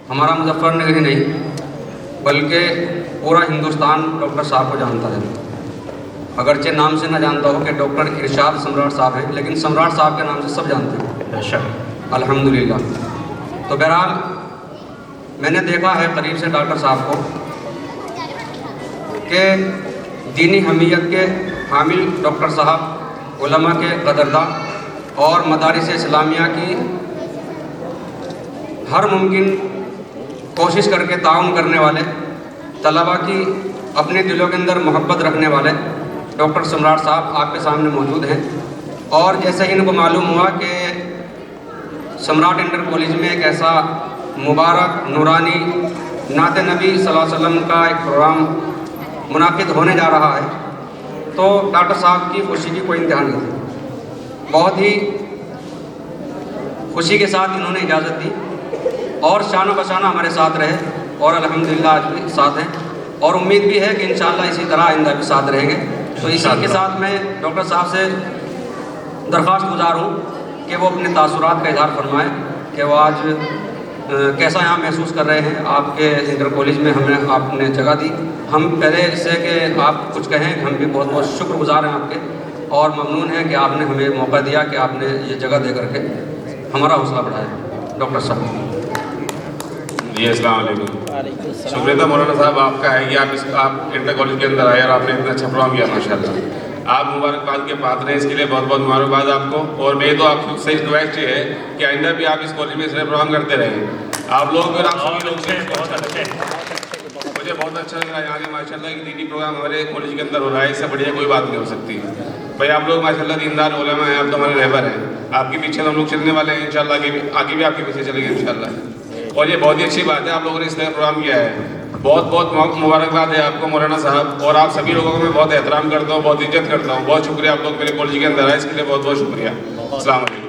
ہمارا مظفر نگر ہی نہیں بلکہ پورا ہندوستان ڈاکٹر صاحب کو جانتا ہے. اگرچہ نام سے نہ جانتا ہو کہ ڈاکٹر ارشاد سمراٹ صاحب ہیں، لیکن سمراٹ صاحب کے نام سے سب جانتے ہیں الحمدللہ. تو بہرحال میں نے دیکھا ہے قریب سے ڈاکٹر صاحب کو کہ دینی حمیت کے حامل ڈاکٹر صاحب، علماء کے قدرداں اور مدارس اسلامیہ کی ہر ممکن کوشش کر کے تعاون کرنے والے، طلباء کی اپنے دلوں کے اندر محبت رکھنے والے ڈاکٹر سمراٹ صاحب آپ کے سامنے موجود ہیں. اور جیسے ہی ان کو معلوم ہوا کہ سمراٹ انٹر کالج میں ایک ایسا مبارک نورانی نعت نبی صلی اللہ علیہ وسلم کا ایک پروگرام منعقد ہونے جا رہا ہے، تو ڈاکٹر صاحب کی خوشی کی کوئی انتہا نہیں تھی. بہت ہی خوشی کے ساتھ انہوں نے اجازت دی اور شانہ بشانہ ہمارے ساتھ رہے اور الحمدللہ آج بھی ساتھ ہیں، اور امید بھی ہے کہ انشاءاللہ اسی طرح آئندہ بھی ساتھ رہیں گے. تو اسی کے ساتھ میں ڈاکٹر صاحب سے درخواست گزار ہوں کہ وہ اپنے تاثرات کا اظہار فرمائیں کہ وہ آج کیسا یہاں محسوس کر رہے ہیں. آپ کے انٹر کالج میں ہمیں آپ نے جگہ دی. ہم پہلے اس سے کہ آپ کچھ کہیں، ہم بھی بہت بہت شکر گزار ہیں آپ کے، اور ممنون ہیں کہ آپ نے ہمیں موقع دیا کہ آپ نے یہ جگہ دے کر کے ہمارا حوصلہ بڑھایا. ڈاکٹر صاحب جی السلام علیکم. شکریہ تھا مولانا صاحب آپ کا ہے کہ آپ انٹر کالج کے اندر آئے اور آپ نے اتنا اچھا پروگرام کیا ماشاءاللہ. آپ مبارکباد کے پاتر ہیں، اس کے لیے بہت بہت مبارکباد آپ کو. اور میری تو آپ سے ریکویسٹ یہ ہے کہ آئندہ بھی آپ اس کالج میں اس طرح پروگرام کرتے رہیں. آپ لوگ اور آپ سبھی لوگ سے مجھے بہت اچھا لگ رہا ہے یہاں کے ماشاءاللہ ایک دینی پروگرام ہمارے کالج کے اندر ہو رہا ہے. اس سے بڑھیا کوئی بات نہیں ہو سکتی. بھائی آپ لوگ ماشاءاللہ دیندار علماء ہیں، آپ تو ہمارے رہبر ہیں. آپ کے پیچھے ہم لوگ چلنے والے ہیں انشاءاللہ، آگے بھی آپ کے پیچھے چلیں گے انشاءاللہ. اور یہ بہت ہی اچھی بات ہے آپ لوگوں نے اس طرح پروگرام کیا ہے. بہت بہت مبارکباد ہے آپ کو مولانا صاحب. اور آپ سبھی لوگوں کو میں بہت احترام کرتا ہوں، بہت عزت کرتا ہوں. بہت شکریہ آپ لوگ میرے کالج کے اندر آئے، اس کے لیے بہت بہت شکریہ. السلام علیکم.